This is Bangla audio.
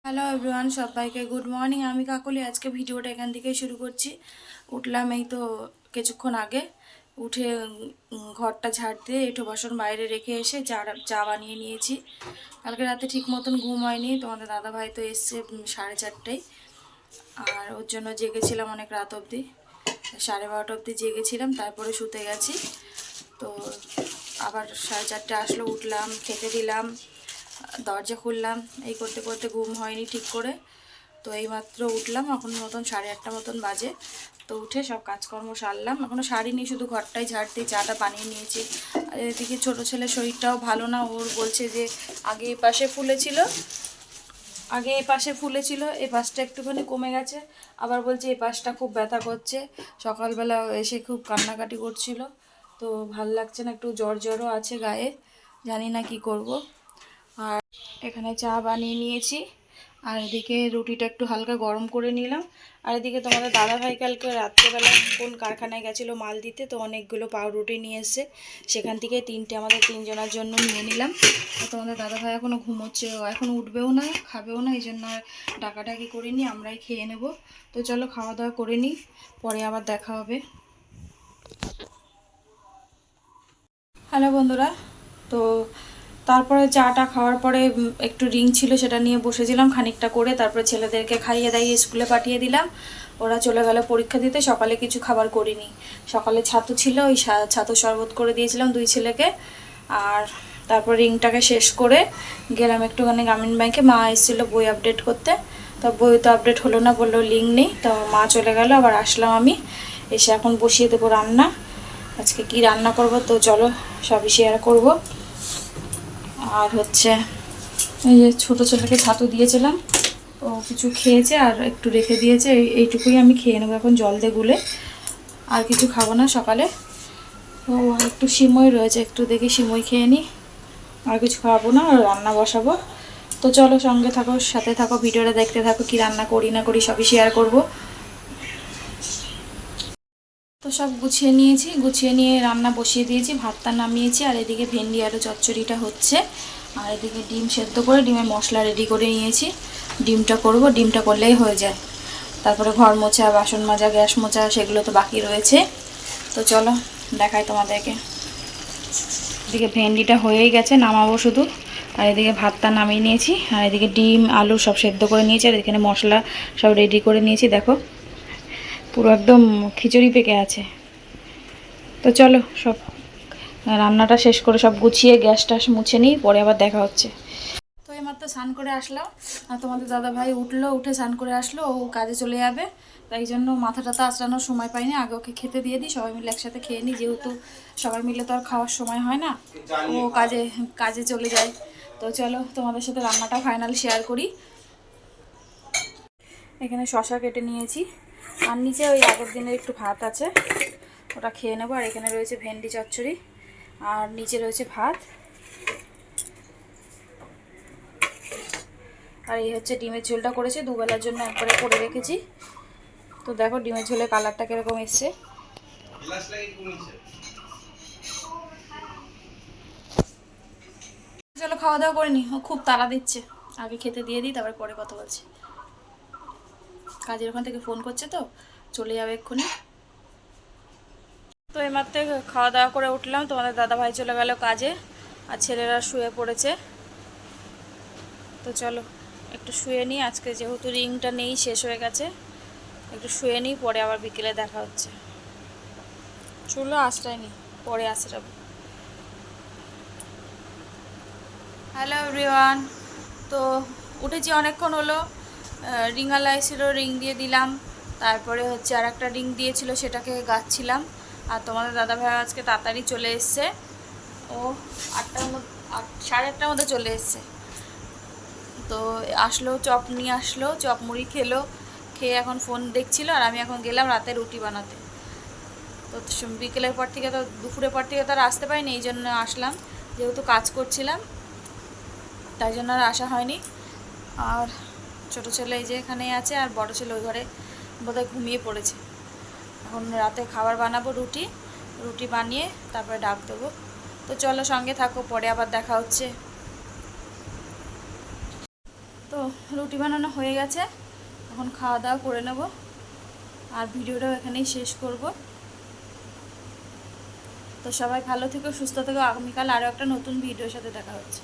হ্যালো এভরিওয়ান, সবাইকে গুড মর্নিং। আমি কাকলি। আজকে ভিডিওটা এখান থেকেই শুরু করছি। উঠলাম এই তো কিছুক্ষণ আগে। উঠে ঘরটা ঝাড় দিয়ে এঁঠো বাসন বাইরে রেখে এসে চা বানিয়ে নিয়েছি। কালকে রাতে ঠিক মতন ঘুম হয়নি। তোমাদের দাদাভাই তো এসছে 4:30টায়, আর ওর জন্য জেগেছিলাম অনেক রাত অবধি, 12:30 অবধি জেগেছিলাম, তারপরে শুতে গেছি। তো আবার 4:30 আসলো, উঠলাম, খেতে দিলাম, দরজা খুললাম, এই করতে করতে ঘুম হয়নি ঠিক করে। তো এইমাত্র উঠলাম, এখন মতন 8:30 মতন বাজে। তো উঠে সব কাজকর্ম সারলাম, এখনও সারিনি, শুধু ঘরটাই ঝাড়তে চাটা বানিয়ে নিয়েছি। আর এদিকে ছোটো ছেলের শরীরটাও ভালো না, ওর বলছে যে আগে এই পাশে ফুলেছিল, এই পাশটা একটুখানি কমে গেছে, আবার বলছে এই পাশটা খুব ব্যথা করছে। সকালবেলা এসে খুব কান্নাকাটি করছিল, তো ভাল লাগছে না, একটু জ্বর জ্বরও আছে গায়ে, জানি না কি করব। আর এখানে চা বানিয়ে নিয়েছি, আর এদিকে রুটিটা একটু হালকা গরম করে নিলাম। আর এদিকে তোমাদের দাদাভাই কালকে রাত্রেবেলা কোন কারখানায় গেছিলো মাল দিতে, তো অনেকগুলো পাউরুটি নিয়ে এসছে, সেখান থেকে 3টে আমাদের 3জনের জন্য নিয়ে নিলাম। তো তোমাদের দাদাভাই এখনও ঘুমোচ্ছে, ও এখন উঠবেও না, খাবেও না, এই জন্য আর ডাকাডাকি করিনি, আমরাই খেয়ে নেব। তো চলো খাওয়া দাওয়া করে নিই, পরে আবার দেখা হবে। হ্যালো বন্ধুরা, তো তারপরে চাটা খাওয়ার পরে একটু রিং ছিল, সেটা নিয়ে বসেছিলাম খানিকটা করে, তারপরে ছেলেদেরকে খাইয়ে দাইয়ে স্কুলে পাঠিয়ে দিলাম। ওরা চলে গেল পরীক্ষা দিতে। সকালে কিছু খাবার করিনি, সকালে ছাতু ছিল, ওই ছাতু শরবত করে দিয়েছিলাম 2 ছেলেকে। আর তারপর রিংটাকে শেষ করে গেলাম একটুখানি গ্রামীণ ব্যাংকে, মা এসেছিলো বই আপডেট করতে। তো বই তো আপডেট হলো না, বললো লিঙ্ক নেই, তো মা চলে গেল, আবার আসলাম আমি, এসে এখন বসিয়ে দেবো রান্না। আজকে কি রান্না করব তো চলো সবই শেয়ার করব। আর হচ্ছে এই যে ছোটো ছেলেকে ছাতু দিয়েছিলাম, ও কিছু খেয়েছে আর একটু রেখে দিয়েছে, এইটুকুই আমি খেয়ে নেবো এখন জল দিয়ে গুলে, আর কিছু খাবো না সকালে। ও একটু সিমই রয়েছে, একটু দেখি সিমই খেয়ে নিই, আর কিছু খাবো না, আর রান্না বসাবো। তো চলো সঙ্গে থাকো, সাথে থাকো, ভিডিওটা দেখতে থাকো, কি রান্না করি না করি সবই শেয়ার করব। তো সব গুছিয়ে নিয়েছি, গুছিয়ে নিয়ে রান্না বসিয়ে দিয়েছি, ভাতটা নামিয়েছি, আর এদিকে ভেন্ডি আলু চচ্চড়িটা হচ্ছে, আর এদিকে ডিম সেদ্ধ করে ডিমের মশলা রেডি করে নিয়েছি। ডিমটা করব, ডিমটা করলেই হয়ে যায়। তারপরে ঘর মোছা, বাসন মাজা, গ্যাস মোছা, সেগুলো তো বাকি রয়েছে। তো চলো দেখাই তোমাদেরকে। এদিকে ভেন্ডিটা হয়েই গেছে, নামাবো শুধু। আর এদিকে ভাতটা নামিয়ে নিয়েছি, আর এদিকে ডিম আলু সব সেদ্ধ করে নিয়েছি, আর এখানে মশলা সব রেডি করে নিয়েছি, দেখো পুরো একদম খিচুড়ি পেকে আছে। তো চলো সব রান্নাটা শেষ করে সব গুছিয়ে গ্যাস ট্যাস মুছে নিই, পরে আবার দেখা হচ্ছে। তো এইমাত্র স্নান করে আসলাম, আর তোমাদের দাদাভাই উঠলো, উঠে স্নান করে আসলো, ও কাজে চলে যাবে, তাই জন্য মাথাটা তো আঁচড়ানোর সময় পাইনি, আগে ওকে খেতে দিয়ে দিই, সবাই মিলে একসাথে খেয়ে নিই, যেহেতু সবাই মিলে তো আর খাওয়ার সময় হয় না, ও কাজে কাজে চলে যায়। তো চলো তোমাদের সাথে রান্নাটা ফাইনাল শেয়ার করি। এখানে শশা কেটে নিয়েছি, আর নিচে ওই আগের দিনের একটু ভাত আছে, ওটা খেয়ে নেবো। আর এখানে রয়েছে ভেন্ডি চচ্চড়ি, আর নিচে রয়েছে ভাত, আর এই হচ্ছে ডিমের ঝোলটা করেছি, দুবেলার জন্য একবারে করে রেখেছি। তো দেখো ডিমের ঝোলের কালারটা কিরকম এসছে। চলো খাওয়া দাওয়া করে নি, ও খুব তাড়া দিচ্ছে, আগে খেতে দিয়ে দিই, তারপরে পরে কথা বলছি। কাজের ওখান থেকে ফোন করছে, তো চলে যাবে এক্ষুনি। তো এইমাত্র খাওয়া দাওয়া করে উঠলাম, তোমাদের দাদাভাই চলে গেল কাজে, আর ছেলেরা শুয়ে পড়েছে। তো চলো একটু শুয়ে নিই, আজকে যেহেতু রিংটা নেই, শেষ হয়ে গেছে, একটু শুয়ে নিই, পরে আবার বিকেলে দেখা হচ্ছে। চুলো আঁচড়াইনি, পরে আঁচড়াবো। হ্যালো এভরিওয়ান, তো উঠেছি অনেকক্ষণ হলো, রিংওয়ালা এসেছিলো, রিং দিয়ে দিলাম, তারপরে হচ্ছে আর একটা রিং দিয়েছিল, সেটাকে গাচ্ছিলাম। আর তোমাদের দাদাভাই আজকে তাড়াতাড়ি চলে এসছে, ও 8টার মধ্যে, 8, সাড়ে 8টার মধ্যে চলে এসছে। তো আসলো, চপ নিয়ে আসলো, চপ মুড়ি খেলো, খেয়ে এখন ফোন দেখছিল, আর আমি এখন গেলাম রাতে রুটি বানাতে। তো বিকেলের পর থেকে তো, দুপুরের পর থেকে তো আর আসতে পারিনি, এই জন্য আসলাম, যেহেতু কাজ করছিলাম, তাই জন্য আর আসা হয়নি। আর ছোটো ছেলে এই যে এখানেই আছে, আর বড় ছেলে ওই ঘরে বোধহয় ঘুমিয়ে পড়েছে। এখন রাতে খাবার বানাবো, রুটি রুটি বানিয়ে তারপরে ডাক দেবো। তো চলো সঙ্গে থাকো, পরে আবার দেখা হচ্ছে। তো রুটি বানানো হয়ে গেছে, এখন খাওয়া দাওয়া করে নেব আর ভিডিওটাও এখানেই শেষ করব। তো সবাই ভালো থেকো, সুস্থ থেকো। আগামীকাল আরও একটা নতুন ভিডিওর সাথে দেখা হচ্ছে।